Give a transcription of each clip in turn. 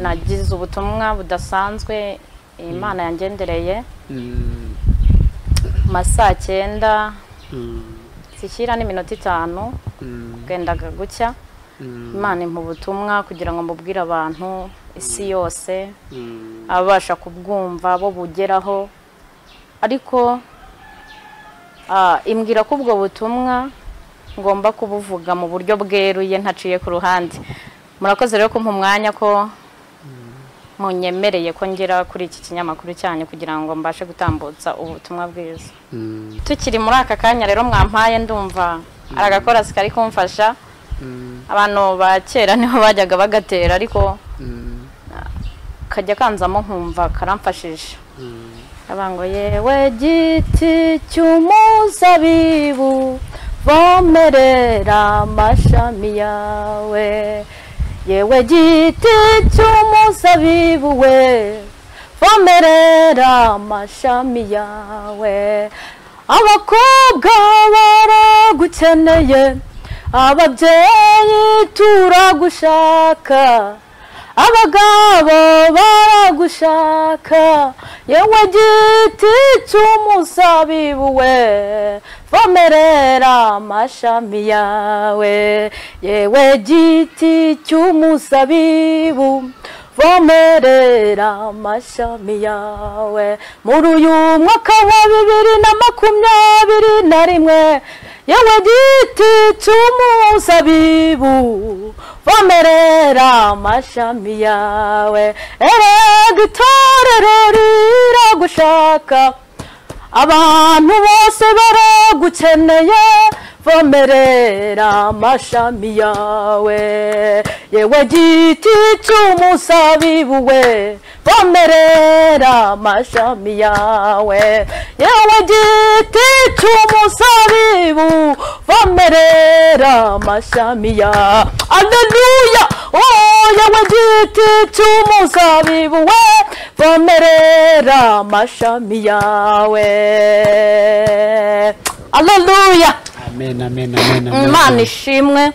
nagize ubutumwa budasanzwe Imana yangendereye masaa 9 zishyira n'iminota 5 gendaga gucya Imana impa ubutumwa kugira ngo mubwire abantu isi yose abasha kubwumva bo bugeraho ariko imbwira ko ubwo butumwa ngomba kubuvuga mu buryo bweruye ntaciye ku ruhande. Murakoze rero ko mwanya ko munyemereye ko ngera kuri iki kinyamakuru cyane kugira ngo mbashe gutambutsa ubutumwa bwiza. Tukiri muri aka kanya rero mwampaye ndumva aragakora sikari kumfasha. Abantu ba kera niho bajyaga bagatera ariko kajya kanzamo nkumva karamfashije. Abango yewe giti cy'umuzabibu vomerera amashami yawe, yewe giti cy'umuzabibu we vomerera amashami yawe. Abakobwa baragukeneye, ababyeyi turagushaka, abagabo baragushaka, yewe giti cy'umuzabibu we vomerera amashami yawe, yewe giti cy'umuzabibu vomerera amashami yawe. Muri uyu mwaka wa 2021 yewe giti cy'umuzabibu vomerera amashami yawe. Erega itorero riragushaka, abantu bose baragukeneye, vomerera amashami yawe, yewe giti cy'umuzabibu we vomerera amashami yawe, yewe giti cy'umuzabibu vomerera amashami yawe. Alleluya! Oh, yewe giti cy'umuzabibu we vomerera amashami yawe. Alleluya! Amen, amen, amen, amen. Imana ishimwe.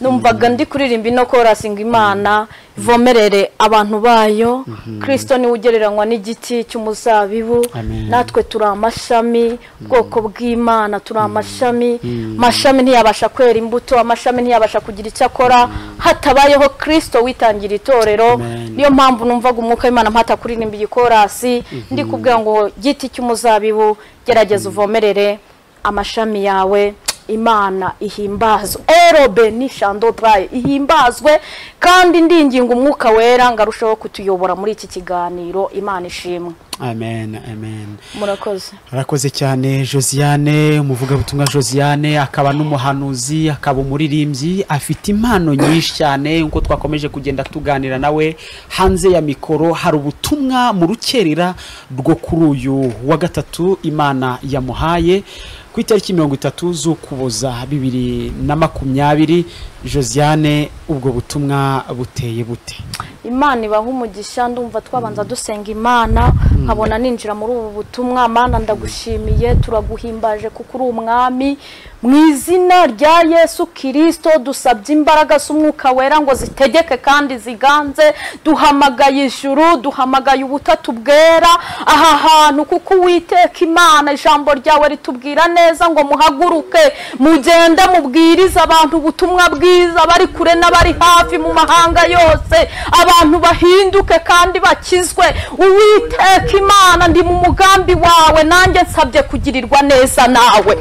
Numvaga ndi kuririmba no korasinga Imana vomerere abantu bayo. Kristo ni ugereranywa n'igiti cy'umuzabibu, natwe turi amashami, bwoko bw'Imana turi amashami. Amashami ntiyabasha kwera imbuto, amashami ntiyabasha kugira icyo akora hatabayeho Kristo witangira itorero. Niyo mpamvu numvaga umwuka w'Imana mpata kuririmba ikorasi ndi kubwira ngo giti cy'umuzabibu gerageza uvomerere amashami yawe. Imana ihimbazwe, erobe ni shando praye ihimbazwe, kandi ndinginga umwuka wera ngarushaho kutuyobora muri iki kiganiro. Imana ishimwe. Amen, amen. Murakoze. Arakoze cyane Josiane, umuvuga butumwa Josiane, akaba n'umuhanuzi, akaba umuririmbyi, afite impano nyinshi cyane. Nko twakomeje kugenda tuganira nawe hanze ya mikoro, hari ubutumwa mu rukerera rwo kuri uyu wa gatatu Imana yamuhaye ku itariki 30 z'Ukuboza 2020. Josiane, ubwo butumwa buteye bute? Imana ibaha umugisha. Ndumva twabanza dusenga Imana nkabona ninjira muri ubu butumwa. Mana ndagushimiye, turaguhimbaje kuko uri umwami. Mu izina rya Yesu Kristo dusabye imbaraga z'umwuka wera ngo zitegeke kandi ziganze. Duhamagaye ijuru, duhamagaye ubutatu bwera aha hantu, kuko Uwiteka Imana ijambo ryawe ritubwira neza ngo muhaguruke mugende mubwiriza abantu ubutumwa bwiza, bari kure n'abari hafi mu mahanga yose, abantu bahinduke kandi bakizwe. Uwiteka Imana, ndi mu mugambi wawe, nanjye nsabye kugirirwa neza nawe.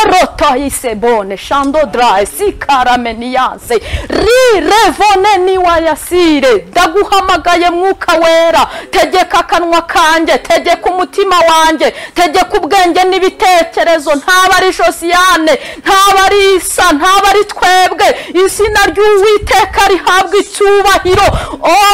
Erota isebone shando dry sikarameniyanse ri revone ni wayasire. Ndaguhamagaye mwuka wera, tegeka akanwa kanjye, tegeka umutima wanjye, tegeka ubwenge n'ibitekerezo. Ntaba ari Josiane, ntaba ari Isa, ntaba ari twebwe. Izina ry'Uwiteka rihabwa icyubahiro.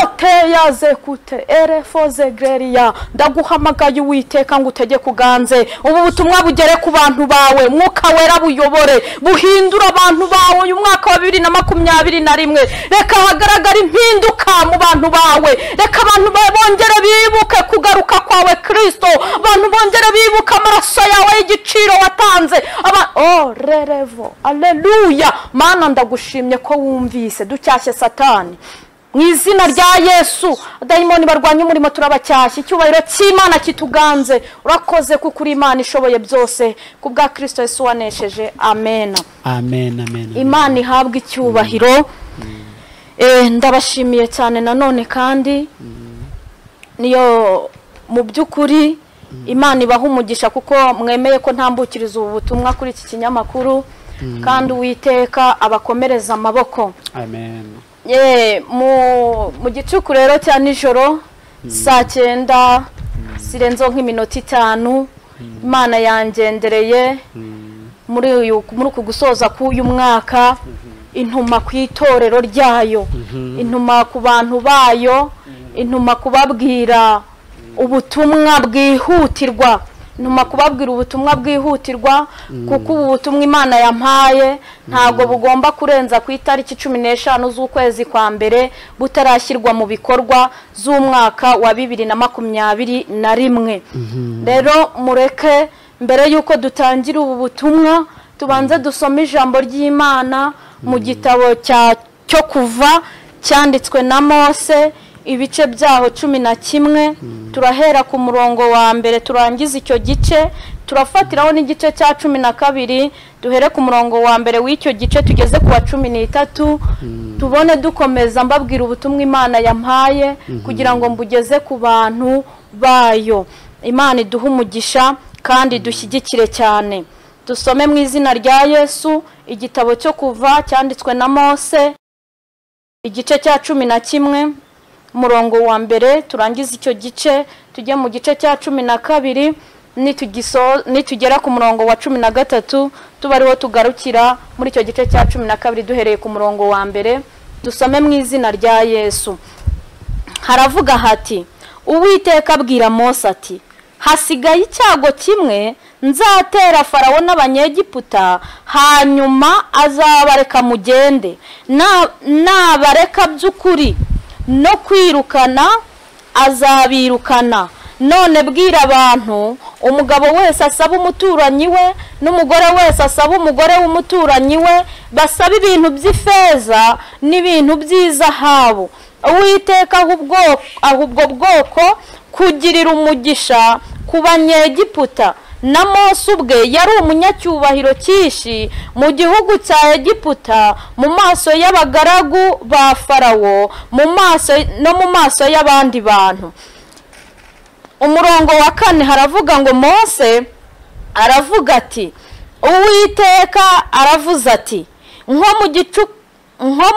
Oteyaze kute erefoze greria. Ndaguhamagaye Uwiteka ngo utegeke uganze ubu butumwa bugere ku bantu bawe. Mwuka wera buyobore, buhindura abantu bawe. Uyu mwaka wa 2021 reka hagaragara impinduka mu bantu bawe. Reka abantu bongere bibuke kugaruka kwawe Kristo, abantu bongere bibuka amaraso yawe y'igiciro watanze. Rerevo. Alleluya. Mana ndagushimye ko wumvise ducyashye Satani mu izina rya Yesu. Dayimoni barwanya umurimo turabacyashye, icyubahiro cy'Imana kituganze. Urakoze kuko uri Imana ishoboye byose, kubwa Kristo Yesu wanesheje. Amen. Amen, amen. Imana ihabwe icyubahiro. Ndabashimiye cyane nanone kandi niyo mu by'ukuri Imana ibaha umugisha kuko mwemeye ko ntambukiriza ubu butumwa kuri iki kinyamakuru, kandi Uwiteka abakomereza amaboko. Amen. Mu gicuku rero cya nijoro saa 9 sirenzo nk'iminota 5 Imana yangendereye muri uku gusoza k'uyu mwaka, intuma ku itorero ryayo, intuma ku bantu bayo, intuma kubabwira ubutumwa bwihutirwa, intuma kubabwira ubutumwa bwihutirwa kuko ubu butumwa Imana yampaye ntago bugomba kurenza ku itariki 15 z'ukwezi kwa mbere butarashyirwa mu bikorwa z'umwaka wa 2021. Rero mureke mbere yuko dutangira ubu butumwa tubanze dusome ijambo ry'Imana mu gitabo cyo Kuva cyanditswe na Mose, ibice byaho 11. Turahera ku murongo wa mbere turangiza icyo gice, turafatiraho n'igice cya 12, duhere ku murongo wa mbere w'icyo gice tugeze ku wa 13, tubone dukomeza mbabwira ubutumwa Imana yampaye kugira ngo mbugeze ku bantu bayo. Imana iduhe umugisha kandi dushyigikire cyane. Dusome mu izina rya Yesu igitabo cyo Kuva cyanditswe na Mose, igice cya 11, murongo wa mbere turangiza icyo gice tujye mu gice cya 12, nitugera ku murongo wa 13 tubariho tugarukira muri icyo gice cya 12 duhereye ku murongo wa mbere. Dusome mu izina rya Yesu. Haravuga hati, Uwiteka abwira Mose ati, hasigaye icyago kimwe nzatera Farawo n'Abanyegiputa, hanyuma azabareka mugende. Nabareka by'ukuri no kwirukana azabirukana. None bwira abantu, umugabo wese asaba umuturanyi we n'umugore wese asaba umugore w'umuturanyi we, basaba ibintu by'ifeza n'ibintu by'izahabu. Uwiteka ahubwo bwoko kugirira umugisha ku Banyegiputa. Na Mose ubwe yari umunyacyubahiro cyinshi mu gihugu cya Egiputa, mu maso y'abagaragu ba Farawo, mu maso y'abandi bantu. Umurongo wa 4 haravuga ngo Mose aravuga ati, Uwiteka aravuze ati, nko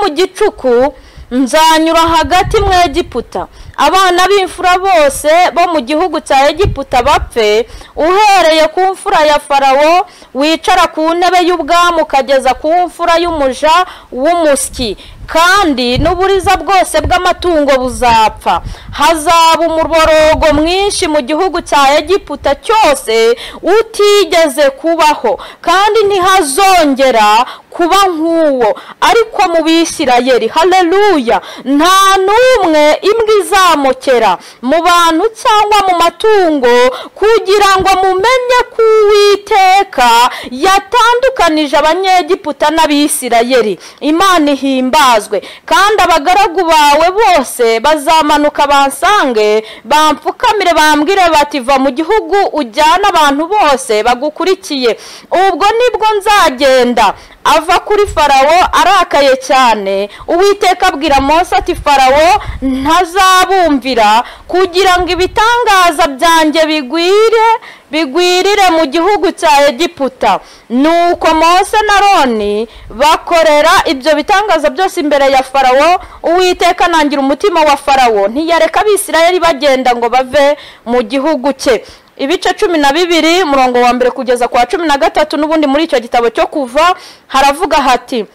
mu gicuku nzanyura hagati mu Egiputa, abana b'imfura bose bo mu gihugu cya Egiputa bapfe, uhereye ku mfura ya Farawo wicara ku ntebe y'ubwami ukageza ku mfura y'umuja w'umusyi, kandi n'uburiza bwose bw'amatungo buzapfa. Hazaba umuborogo mwinshi mu gihugu cya Egiputa cyose utigeze kubaho, kandi ntihazongera kuba nk'uwo. Ariko mu Bisirayeli, haleluya, nta n'umwe imbwa izamukera mu bantu cyangwa mu matungo, kugira ngo mumenye ko Uwiteka yatandukanije Abanyegiputa n'Abisirayeli. Imana ihimbazwe. Kandi abagaragu bawe bose bazamanuka bansange, bampfukamire bambwire bati, va mu gihugu ujyana abantu bose bagukurikiye. Ubwo nibwo nzagenda ava kuri Farawo arakaye cyane. Uwiteka abwira Mose ati, Farawo ntazabumvira, kugira ngo ibitangaza byanjye bigwirire mu gihugu cya Egiputa. Nuko Mose na Aroni bakorera ibyo bitangaza byose imbere ya Farawo. Uwiteka anangira umutima wa Farawo, ntiyareka Abisirayeli bagenda ngo bave mu gihugu cye. Ibice 12 murongo wa mbere kugeza kwa 13 n'ubundi muri icyo gitabo cyo Kuva haravuga hati,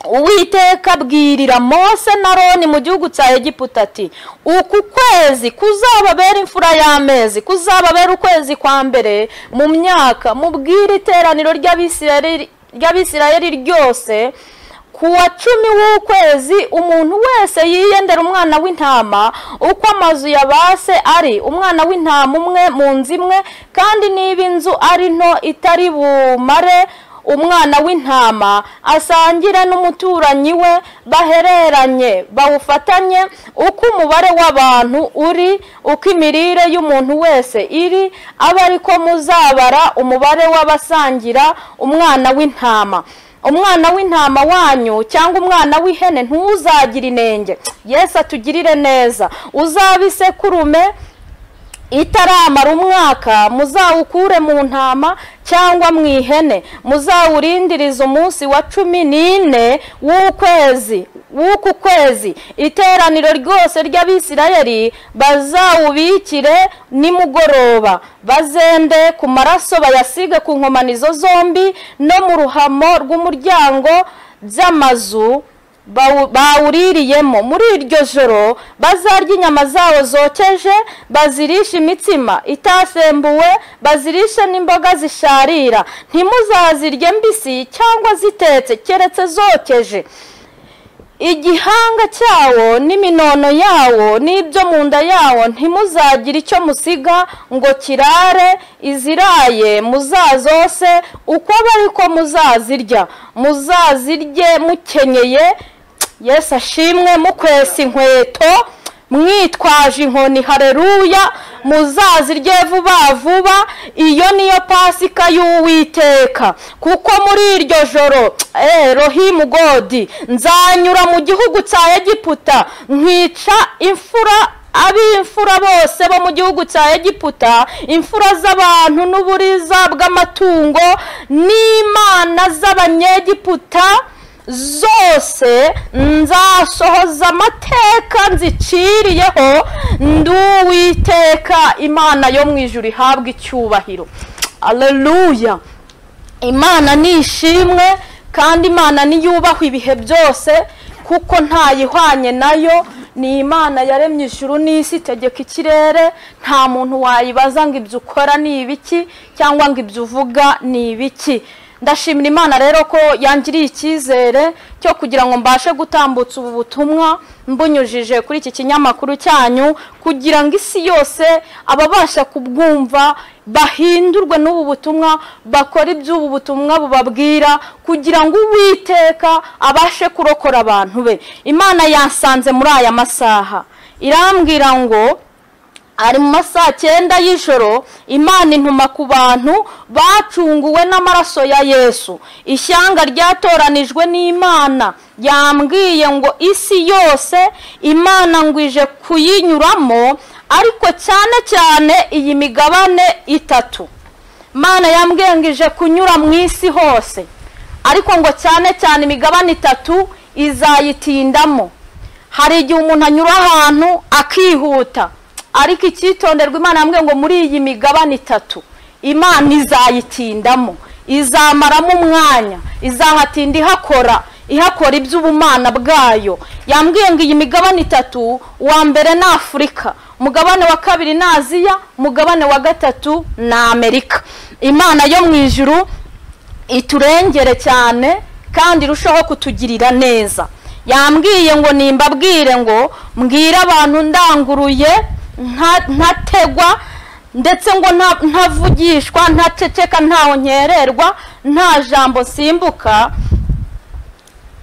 Uwiteka abwirira Mose na Aroni mu gihugu cya Egiputa ati, uku kwezi kuzababera imfura y'amezi, kuzababera ukwezi kwa mbere mu myaka. Mubwire iteraniro ry'Abisirayeli ryose, ku wa 10 w'ukwezi umuntu wese yiyendera umwana w'intama uko amazu yabase ari, umwana w'intama umwe mu nzu imwe, kandi niba inzu ari nto itari bumare umwana w'intama asangire n'umuturanyi we bahereranye bawufatanye uko umubare w'abantu uri uko imirire y'umuntu wese iri aba ariko muzabara umubare w'abasangira umwana w'intama. Umwana w'intama wanyu cyangwa umwana w'ihene ntuzagire inenge. Yesu atugirire neza. Uzabisekurume itaramara umwaka muzawukure mu ntama cyangwa mu ihene, muzawurindiriza umunsi wa 14 w'uku kwezi. Iteraniro ryose ry'Abisirayeli bazawubikire nimugoroba, bazende ku maraso bayasige ku nkomanizo zombi no mu ruhamo rw'umuryango by'amazu bawuririyemo. Muri iryo joro bazarya inyama zawo zokeje, bazirisha imitsima itasembuwe, bazirisha n'imboga zisharira. Ntimuzazirye mbisi cyangwa zitetse keretse zokeje. Igihanga cyawo n'iminono yawo n'ibyo mu nda yawo ntimuzagira icyo musiga ngo kirare. Iziraye muzazose uko bari ko muzazirya, muzazirye mukenyeye. Yesu ashimwe, mukwesa inkweto mwitwaje inkoni. Haleluya. Muzazirye vuba vuba. Iyo niyo Pasika y'Uwiteka. Kuko muri iryo joro Elohim God nzanyura mu gihugu cya Egiputa nkica ab'imfura bose bo mu gihugu cya Egiputa, imfura z'abantu n'uburiza bw'amatungo n'imana z'Abanyegiputa zose. Nzasohoza amateka nziciriyeho. Nduwiteka Imana yo mu ijuru ihabwa icyubahiro. Haleluya. Imana nishimwe kandi Imana niyubahwe ibihe byose kuko ntayihwanye nayo. Ni Imana yaremye ijuru n'isi, itegeka ikirere. Nta muntu wayibaza ngo ibyo ukora ni ibiki cyangwa ngo ibyo uvuga ni ibiki. Ndashimira Imana rero ko yangiriye icyizere cyo kugira ngo mbashe gutambutsa ubu butumwa mbunyujije kuri iki kinyamakuru cyanyu, kugira ngo isi yose ababasha kubwumva bahindurwe n'ubu butumwa, bakora iby'ubu butumwa bubabwira, kugira ngo Uwiteka abashe kurokora abantu be. Imana yansanze muri aya masaha irambwira ngo ari mu masaha 9 y'ijoro Imana intuma ku bantu bacunguwe n'amaraso ya Yesu. Ishyanga ryatoranijwe n'Imana yambwiye ngo isi yose Imana ngwije kuyinyuramo, ariko cyane cyane iyi migabane 3. Imana yambwiye ngije kunyura mu isi hose, ariko ngo cyane cyane imigabane 3 izayitindamo. Hari igihe umuntu anyura ahantu akihuta, ariko icyitonderwa Imana yambwiye ngo muri iyi migabane 3 Imana izayitindamo, izamaramo umwanya, izahatinda ihakora iby'ubumana bwayo. Yambwiye ngo iyi migabane 3, uwa mbere ni Afurika, umugabane wa kabiri ni Aziya, umugabane wa gatatu ni Amerika. Imana yo mu ijuru iturengere cyane kandi irushaho kutugirira neza. Yambwiye ngo nimbabwire ngo mbwira abantu ndanguruye, ntategwa ndetse ngo ntavugishwa, ntaceceka, ntaho nkererwa, nta jambo simbuka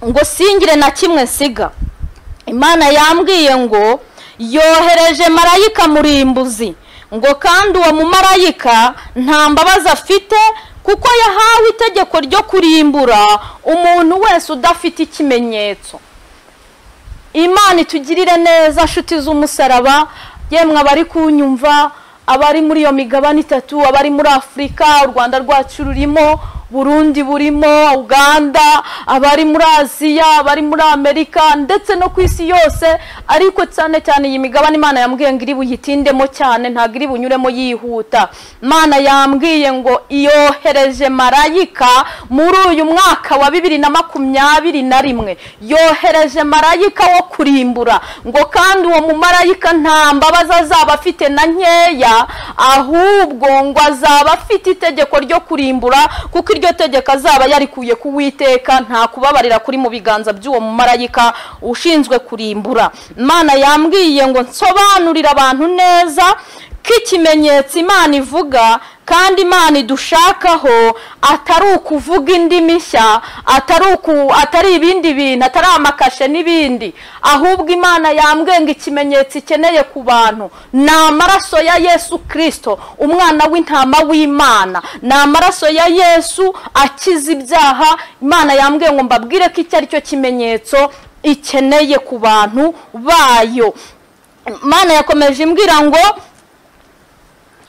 ngo singire na kimwe siga. Imana yambwiye ngo yohereje marayika murimbuzi, ngo kandi uwo mumarayika nta mbabazi afite, kuko yahawe itegeko ryo kurimbura umuntu wese udafite ikimenyetso. Imana itugirire neza nshuti z'umusaraba. Yemwe abari kunyumva, abari muri iyo migabane 3, abari muri Afurika, u Rwanda rwacu rurimo, Burundi burimo, Uganda, abari muri Aziya, abari muri Amerika ndetse no ku isi yose. Ariko cyane cyane iyi migabane Imana yambwiye ngo iri buyitindemo cyane, ntabwo iri bunyuremo yihuta. Imana yambwiye ngo yohereje marayika muri uyu mwaka wa 2021, yohereje marayika wo kurimbura, ngo kandi uwo mu marayika nta mbabazi azaba afite na nkeya, ahubwo ngo azaba afite itegeko ryo kurimbura, kuko iryo tegeko azaba yarikuye ku Uwiteka, nta kubabarira kuri mu biganza by'uwo mu marayika ushinzwe kurimbura. Imana yambwiye ngo nsobanurira abantu neza ko ikimenyetso Imana ivuga kandi Imana idushakaho atari ukuvuga indimi nshya, atari ibindi bintu, atari amakashe n'ibindi, ahubwo Imana yambwiye ngo ikimenyetso ikeneye ku bantu ni amaraso ya Yesu Kristo, umwana w'intama w'Imana. Ni amaraso ya Yesu akiza ibyaha. Imana yambwiye ngo mbabwire ko icyo ari cyo kimenyetso ikeneye ku bantu bayo. Imana yakomeje imbwira ngo,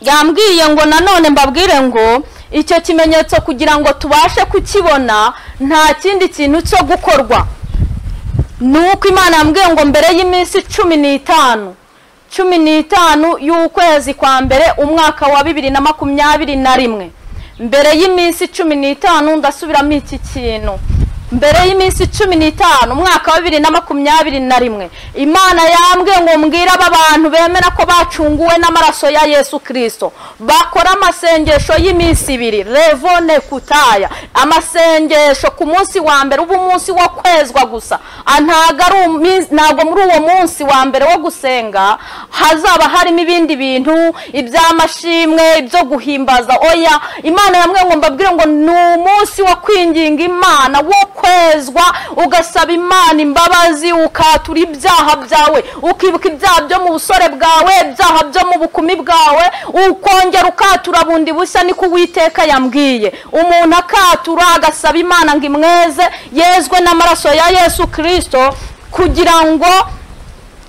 yambwiye ngo nanone mbabwire ngo icyo kimenyetso kugira ngo tubashe kukibona nta kindi kintu cyo gukorwa, nuko Imana yambwiye ngo mbere y'iminsi 15 y'ukwezi kwa mbere umwaka wa 2021, mbere y'iminsi 15 ndasubiramo iki kintu, mbere y'iminsi 15 umwaka wa 2021, Imana yambwiye ngo mbwira aba bantu bemera ko bacunguwe n'amaraso ya Yesu Kristo bakora amasengesho y'iminsi 2, revone kutaya, amasengesho ku munsi wa mbere, ubu munsi wo kwezwa gusa, ntago muri uwo munsi wa mbere wo gusenga hazaba harimo ibindi bintu iby'amashimwe, ibyo guhimbaza. Oya, Imana yambwiye ngo mbabwire ngo ni umunsi wo kwinginga Imana, wo kwezwa, ugasaba Imana imbabazi, ukatura ibyaha byawe, ukibuka ibyaha byo mu busore bwawe, ibyaha byo mu bukumi bwawe, ukongera ukatura bundi bushya. Niko Uwiteka yambwiye, umuntu akatura agasaba Imana ngo imweze, yezwe n'amaraso ya Yesu Kristo, kugira ngo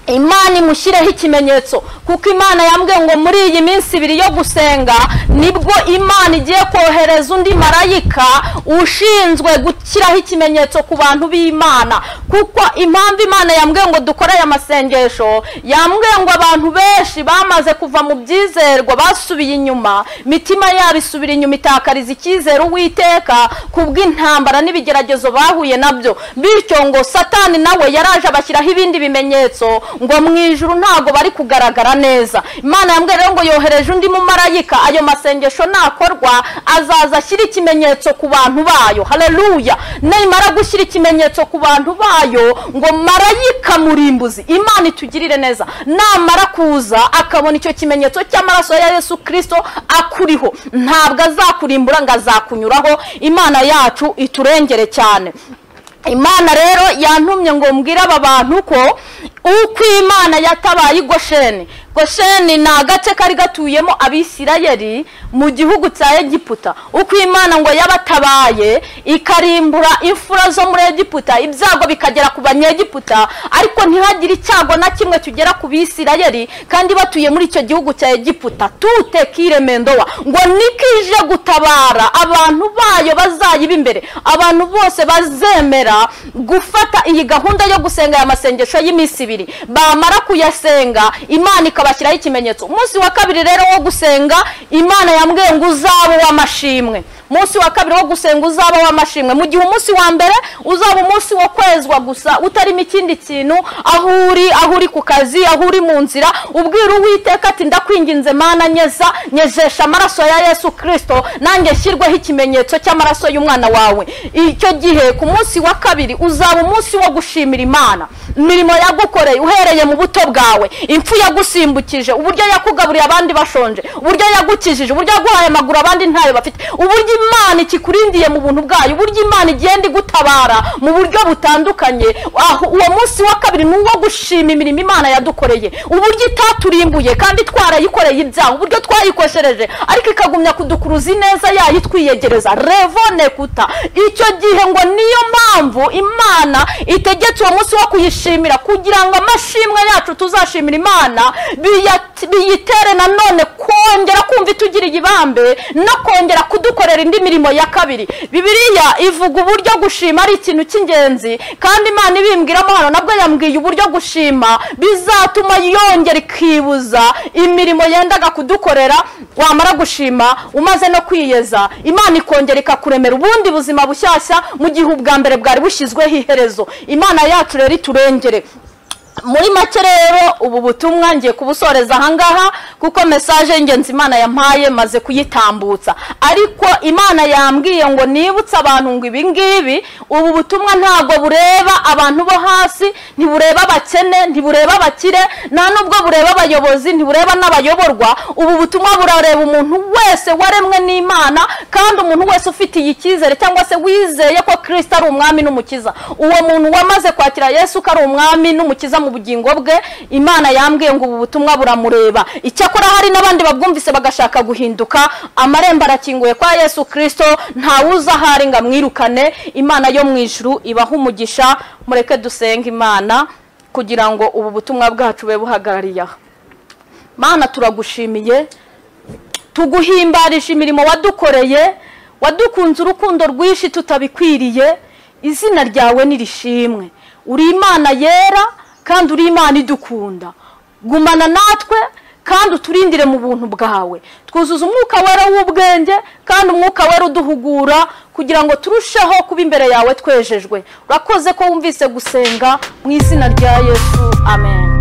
Imana imushyireho ikimenyetso. Kuko Imana yambwiye ngo muri iyi minsi 2 yo gusenga nibwo Imana igiye kohereza undi marayika ushinzwe gushyiraho ikimenyetso ku bantu b'Imana. Kuko impamvu Imana yambwiye ngo dukore aya masengesho, yambwiye ngo abantu benshi bamaze kuva mu byizerwa, basubiye inyuma, mitima yabo isubira inyuma, itakariza icyizere Uwiteka kubw'intambara n'ibigeragezo bahuye nabyo. Bityo ngo Satani nawe yaraje abashyiraho ibindi bimenyetso ngo mu ijuru ntago bari kugaragara neza. Imana yambwiye rero ngo yohereje undi mu marayika, ayo masengesho nakorwa azaza ashyira ikimenyetso ku bantu bayo. Haleluya! Nimara gushyira ikimenyetso ku bantu bayo, ngo marayika murimbuzi, Imana itugirire neza, namara kuza akabona icyo kimenyetso cy'amaraso ya Yesu Kristo akuriho, ntabwo azakurimbura ngo azakunyuraho. Imana yacu iturengere cyane. Imana rero yantumye ngo mbwire aba bantu ko uko Imana yatabaye Gosheni. Gosheni ni agace kari gatuyemo Abisirayeli mu gihugu cya Egiputa. Uko Imana ngo yabatabaye ikarimbura imfura zo muri Egiputa, ibyago bikagera ku Banyegiputa, ariko ntihagire icyago na kimwe kigera ku Bisirayeli kandi batuye muri icyo gihugu cya Egiputa. Tute kiremendowa ngo nikije gutabara abantu bayo bazayiba imbere, abantu bose bazemera gufata iyi gahunda yo gusenga ya masengesho y'iminsi 2. Bamara kuyasenga, Imana bashyiraho ikimenyetso. Umunsi wa 2 rero wo gusenga, Imana yambwiye ngo uzaba w'amashimwe. Umunsi wa 2 wo gusenga uzaba w'amashimwe, mu gihe umunsi wa mbere uzaba umunsi wo kwezwa gusa, utarimo ikindi kintu, aho uri ku kazi, aho uri mu nzira, ubwira Uwiteka ati ndakwinginze Mana nyejesha amaraso ya Yesu Kristo, nanjye shyirweho ikimenyetso cy'amaraso y'umwana wawe. Icyo gihe ku munsi wa 2 uzaba umunsi wo gushimira Imana imirimo yagukoreye uhereye mu buto bwawe, impfu yagusimbukije, uburyo yakugaburiye abandi bashonje, uburyo yagukijije, uburyo yaguhaye amaguru abandi ntayo bafite, uburyo Imana ikikurindiye mu buntu bwayo, uburyo Imana igenda gutabara mu buryo butandukanye. Uwo munsi wa 2 ni uwo gushima imirimo Imana yadukoreye, uburyo itaturimbuye kandi twarayikoreye ibyaha, uburyo twayikoshereje ariko ikagumya kudukuruza neza yayitwiyegereza. Revone kuta, icyo gihe ngo niyo mpamvu Imana itegetse uwo munsi wo kuyishimira, kugira ngo amashimwe yacu tuzashimira Imana biyitere nanone kongera kumva itugira igibambe no kongera kudukorera indi mirimo ya 2. Bibiliya ivuga uburyo gushima ari ikintu cy'ingenzi, kandi Imana ibimbwiramo hano nabwo yambwiye uburyo gushima bizatuma yongera ikibuza imirimo yendaga kudukorera. Wamara gushima umaze no kwiyeza, Imana ikongera ikakuremera ubundi buzima bushyashya mu gihe ubwa mbere bwari bushyizweho iherezo. Imana yacu rero iturengere. muri make rero ubu butumwa ngiye kubusoreza ahangaha kuko message y'ingenzi Imana yampaye maze kuyitambutsa, ariko Imana yambwiye ngo nibutse abantu ngo ibingibi ubu butumwa ntago bureba abantu bo hasi, ntibureba abakene, ntibureba abakire, nta nubwo bureba abayobozi, ntibureba n'abayoborwa. Ubu butumwa burareba umuntu wese waremwe n'Imana, kandi umuntu wese ufitiye icyizere cyangwa se wizeye ko Kristo ari umwami n'umukiza. Uwo muntu wamaze kwakira Yesu ko ari umwami n'umukiza mu bugingo bwe, Imana yambwiye ngo ubu butumwa buramureba. Icyakora hari n'abandi babwumvise bagashaka guhinduka, amarembo arakinguye kwa Yesu Kristo, ntawuza ahari ngo amwirukane. Imana yo mu ijuru ibaha umugisha. Mureke dusenge Imana kugira ngo ubu butumwa bwacu bube buhagarariye aha. Mana, turagushimiye, tuguhimbarisha imirimo wadukoreye, wadukunze urukundo rwinshi tutabikwiriye. Izina ryawe nirishimwe. Uri Imana yera kandi uri Imana idukunda. Gumana natwe kandi uturindire mu buntu bwawe. Twuzuza umwuka wera w'ubwenge kandi umwuka wera uduhugura kugira ngo turusheho kuba imbere yawe twejejwe. Urakoze ko wumvise gusenga mu izina rya Yesu. Amen.